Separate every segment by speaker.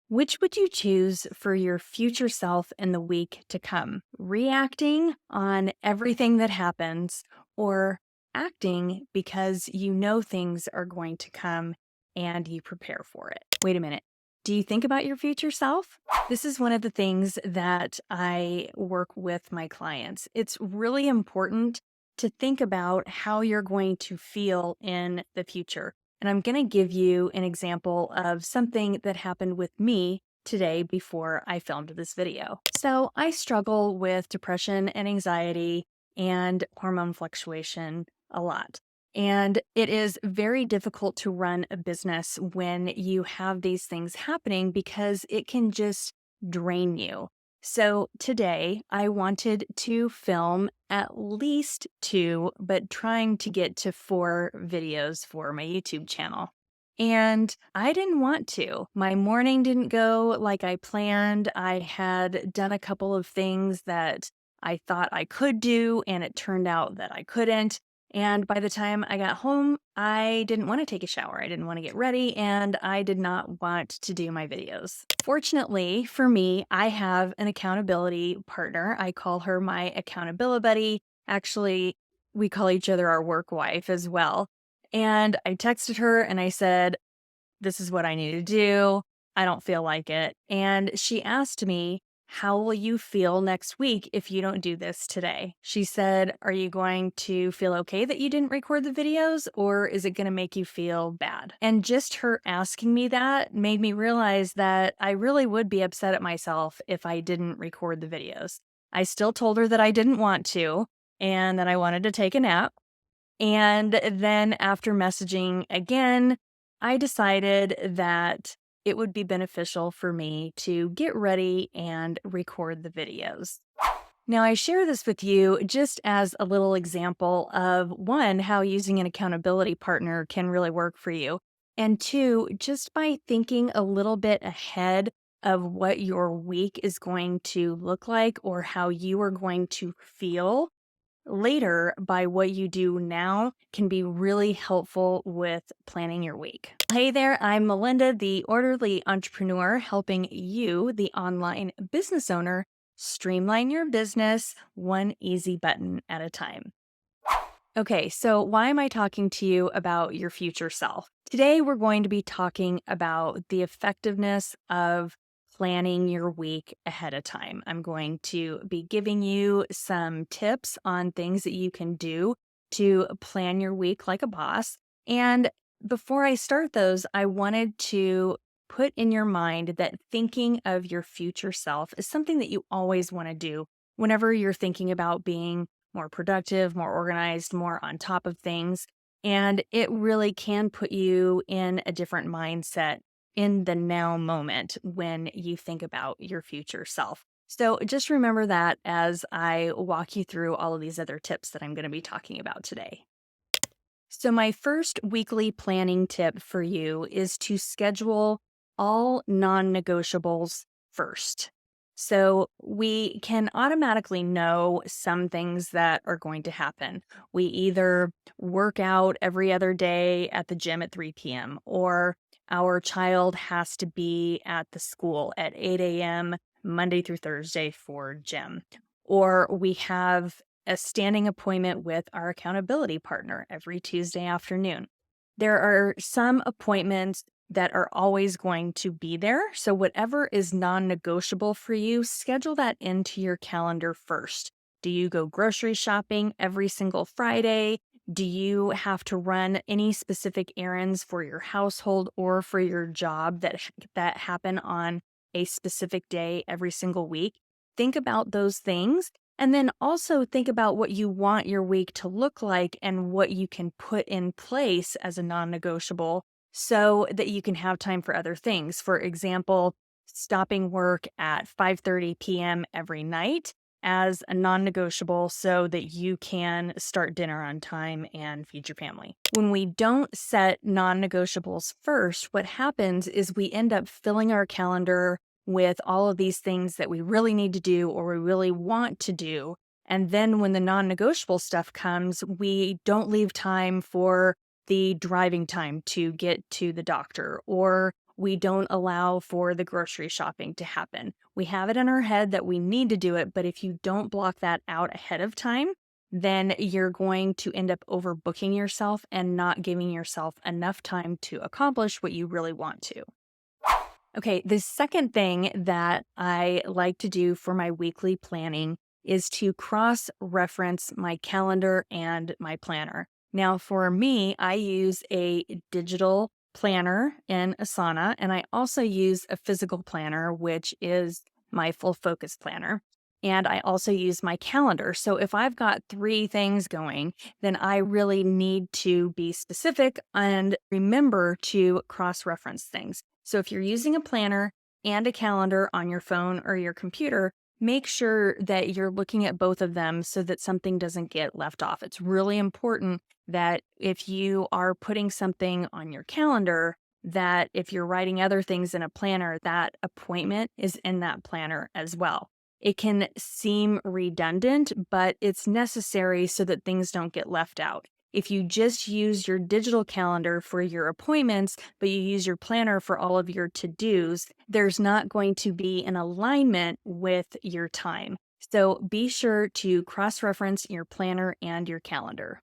Speaker 1: Which would you choose for your future self in the week to come? Reacting on everything that happens or acting because you know things are going to come and you prepare for it? Wait a minute. Do you think about your future self? This is one of the things that I work with my clients. It's really important to think about how you're going to feel in the future. And I'm going to give you an example of something that happened with me today before I filmed this video. So, I struggle with depression and anxiety and hormone fluctuation a lot. And it is very difficult to run a business when you have these things happening because it can just drain you. So today I wanted to film at least two, but trying to get to four videos for my YouTube channel. And I didn't want to. My morning didn't go like I planned. I had done a couple of things that I thought I could do, and it turned out that I couldn't. And by the time I got home, I didn't want to take a shower. I didn't want to get ready, and I did not want to do my videos. Fortunately for me, I have an accountability partner. I call her my accountability buddy. Actually, we call each other our work wife as well. And I texted her and I said, "This is what I need to do. I don't feel like it." And she asked me, "How will you feel next week if you don't do this today?" She said, "Are you going to feel okay that you didn't record the videos, or is it going to make you feel bad?" And just her asking me that made me realize that I really would be upset at myself if I didn't record the videos. I still told her that I didn't want to and that I wanted to take a nap. And then after messaging again, I decided that it would be beneficial for me to get ready and record the videos. Now, I share this with you just as a little example of one, how using an accountability partner can really work for you. And two, just by thinking a little bit ahead of what your week is going to look like or how you are going to feel later by what you do now can be really helpful with planning your week. Hey there, I'm Melinda, the orderly entrepreneur, helping you, the online business owner, streamline your business one easy button at a time. Okay, so why am I talking to you about your future self? Today, we're going to be talking about the effectiveness of planning your week ahead of time. I'm going to be giving you some tips on things that you can do to plan your week like a boss. And before I start those, I wanted to put in your mind that thinking of your future self is something that you always want to do whenever you're thinking about being more productive, more organized, more on top of things. And it really can put you in a different mindset in the now moment when you think about your future self. So just remember that as I walk you through all of these other tips that I'm going to be talking about today. So, my first weekly planning tip for you is to schedule all non negotiables first. So, we can automatically know some things that are going to happen. We either work out every other day at the gym at 3 p.m., or our child has to be at the school at 8 a.m. Monday through Thursday for gym, or we have a standing appointment with our accountability partner every Tuesday afternoon. There are some appointments that are always going to be there. So, whatever is non negotiable for you, schedule that into your calendar first. Do you go grocery shopping every single Friday? Do you have to run any specific errands for your household or for your job that happen on a specific day every single week? Think about those things and then also think about what you want your week to look like and what you can put in place as a non negotiable so that you can have time for other things. For example, stopping work at 5:30 p.m. every night as a non negotiable so that you can start dinner on time and feed your family. When we don't set non negotiables first, what happens is we end up filling our calendar with all of these things that we really need to do or we really want to do. And then when the non negotiable stuff comes, we don't leave time for the driving time to get to the doctor, or we don't allow for the grocery shopping to happen. We have it in our head that we need to do it, but if you don't block that out ahead of time, then you're going to end up overbooking yourself and not giving yourself enough time to accomplish what you really want to. Okay, the second thing that I like to do for my weekly planning is to cross reference my calendar and my planner. Now, for me, I use a digital planner in Asana, and I also use a physical planner, which is my full focus planner. And I also use my calendar. So if I've got three things going, then I really need to be specific and remember to cross reference things. So if you're using a planner and a calendar on your phone or your computer, make sure that you're looking at both of them so that something doesn't get left off. It's really important that if you are putting something on your calendar, that if you're writing other things in a planner, that appointment is in that planner as well. It can seem redundant, but it's necessary so that things don't get left out. If you just use your digital calendar for your appointments, but you use your planner for all of your to-dos, there's not going to be an alignment with your time. So be sure to cross-reference your planner and your calendar.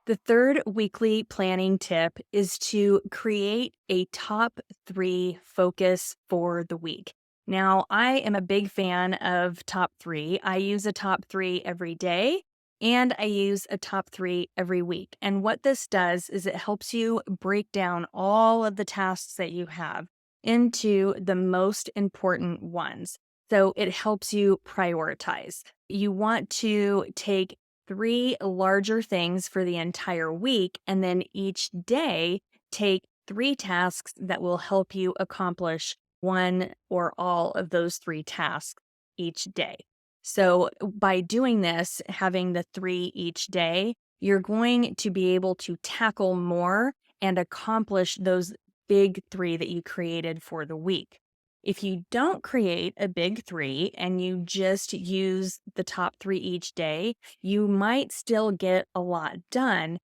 Speaker 1: The third weekly planning tip is to create a top 3 focus for the week. Now, I am a big fan of top 3. I use a top 3 every day, and I use a top 3 every week. And what this does is it helps you break down all of the tasks that you have into the most important ones. So it helps you prioritize. You want to take 3 larger things for the entire week, and then each day take 3 tasks that will help you accomplish one or all of those 3 tasks each day. So by doing this, having the 3 each day, you're going to be able to tackle more and accomplish those big 3 that you created for the week. If you don't create a big 3 and you just use the top 3 each day, you might still get a lot done,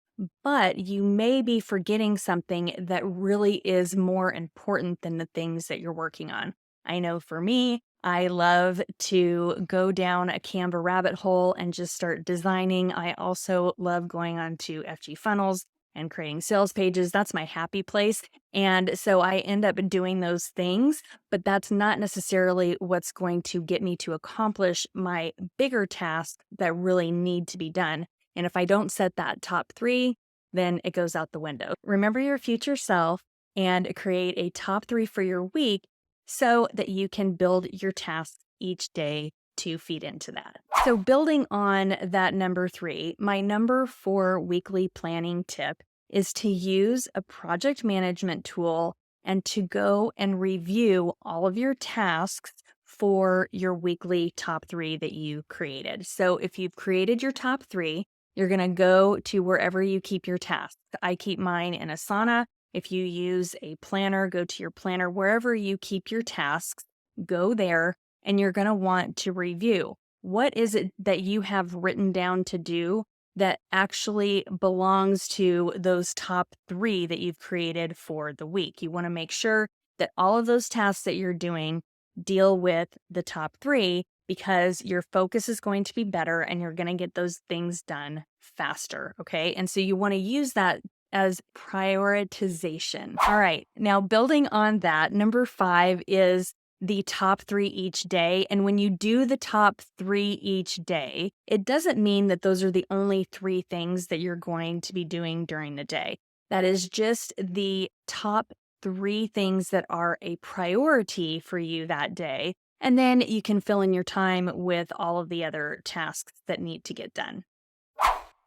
Speaker 1: but you may be forgetting something that really is more important than the things that you're working on. I know for me, I love to go down a Canva rabbit hole and just start designing. I also love going on to FG Funnels and creating sales pages. That's my happy place. And so I end up doing those things, but that's not necessarily what's going to get me to accomplish my bigger tasks that really need to be done. And if I don't set that top 3, then it goes out the window. Remember your future self and create a top 3 for your week so that you can build your tasks each day to feed into that. So building on that number 3, my number 4 weekly planning tip is to use a project management tool and to go and review all of your tasks for your weekly top 3 that you created. So if you've created your top 3, you're going to go to wherever you keep your tasks. I keep mine in Asana. If you use a planner, go to your planner. Wherever you keep your tasks, go there, and you're going to want to review. What is it that you have written down to do that actually belongs to those top 3 that you've created for the week? You want to make sure that all of those tasks that you're doing deal with the top 3, because your focus is going to be better and you're going to get those things done faster. Okay. And so you want to use that as prioritization. All right. Now, building on that, number 5 is the top 3 each day. And when you do the top 3 each day, it doesn't mean that those are the only 3 things that you're going to be doing during the day. That is just the top 3 things that are a priority for you that day. And then you can fill in your time with all of the other tasks that need to get done.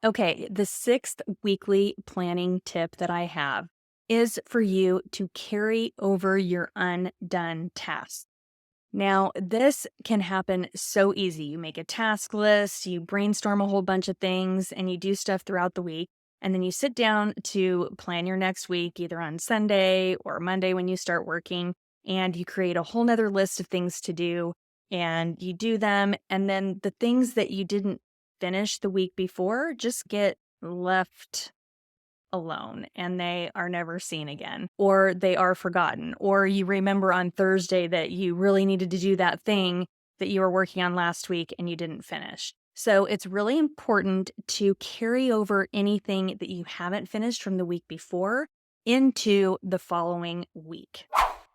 Speaker 1: Okay, the 6th weekly planning tip that I have is for you to carry over your undone tasks. Now, this can happen so easy. You make a task list, you brainstorm a whole bunch of things, and you do stuff throughout the week. And then you sit down to plan your next week, either on Sunday or Monday when you start working, and you create a whole nother list of things to do, and you do them. And then the things that you didn't finish the week before just get left alone and they are never seen again, or they are forgotten, or you remember on Thursday that you really needed to do that thing that you were working on last week and you didn't finish. So it's really important to carry over anything that you haven't finished from the week before into the following week.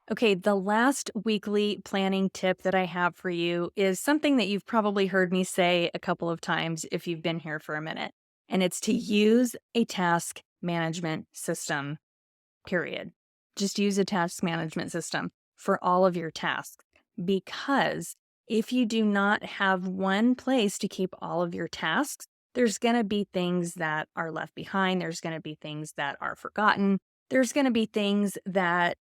Speaker 1: Okay, the last weekly planning tip that I have for you is something that you've probably heard me say a couple of times if you've been here for a minute, and it's to use a task management system, period. Just use a task management system for all of your tasks, because if you do not have one place to keep all of your tasks, there's going to be things that are left behind. There's going to be things that are forgotten. There's going to be things that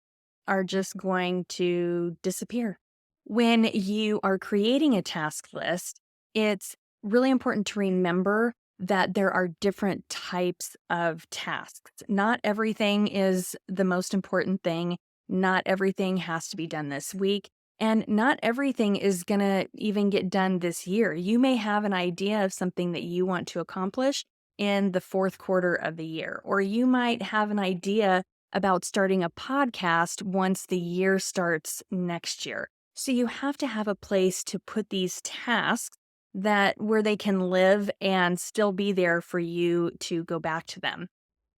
Speaker 1: are just going to disappear. When you are creating a task list, it's really important to remember that there are different types of tasks. Not everything is the most important thing. Not everything has to be done this week. And not everything is going to even get done this year. You may have an idea of something that you want to accomplish in the fourth quarter of the year, or you might have an idea about starting a podcast once the year starts next year. So you have to have a place to put these tasks that where they can live and still be there for you to go back to them.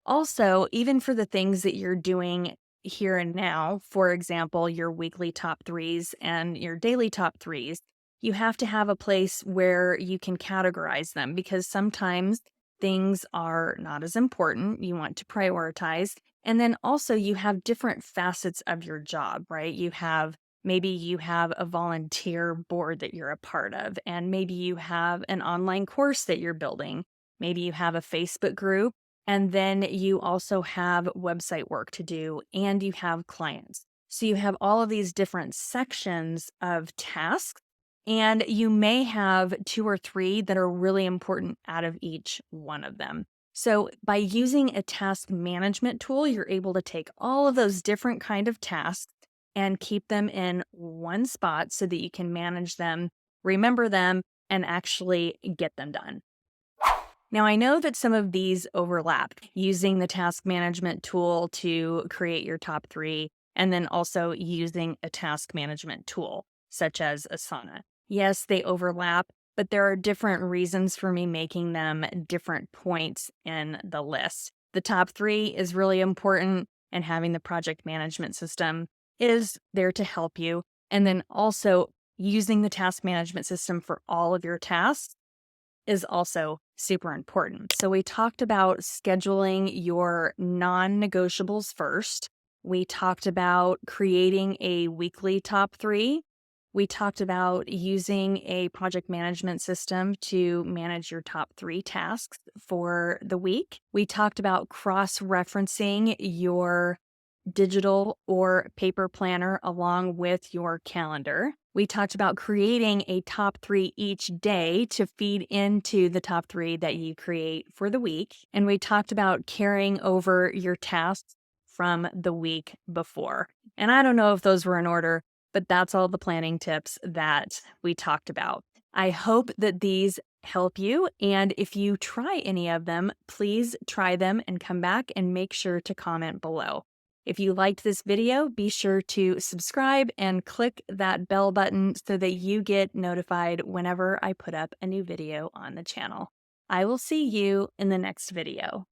Speaker 1: Also, even for the things that you're doing here and now, for example, your weekly top threes and your daily top threes, you have to have a place where you can categorize them, because sometimes things are not as important. You want to prioritize. And then also you have different facets of your job, right? Maybe you have a volunteer board that you're a part of, and maybe you have an online course that you're building. Maybe you have a Facebook group, and then you also have website work to do, and you have clients. So you have all of these different sections of tasks, and you may have 2 or 3 that are really important out of each one of them. So by using a task management tool, you're able to take all of those different kind of tasks and keep them in one spot so that you can manage them, remember them, and actually get them done. Now, I know that some of these overlap, using the task management tool to create your top 3, and then also using a task management tool such as Asana. Yes, they overlap, but there are different reasons for me making them different points in the list. The top 3 is really important, and having the project management system is there to help you. And then also using the task management system for all of your tasks is also super important. So we talked about scheduling your non-negotiables first. We talked about creating a weekly top 3. We talked about using a project management system to manage your top 3 tasks for the week. We talked about cross-referencing your digital or paper planner along with your calendar. We talked about creating a top 3 each day to feed into the top 3 that you create for the week. And we talked about carrying over your tasks from the week before. And I don't know if those were in order, but that's all the planning tips that we talked about. I hope that these help you. And if you try any of them, please try them and come back and make sure to comment below. If you liked this video, be sure to subscribe and click that bell button so that you get notified whenever I put up a new video on the channel. I will see you in the next video.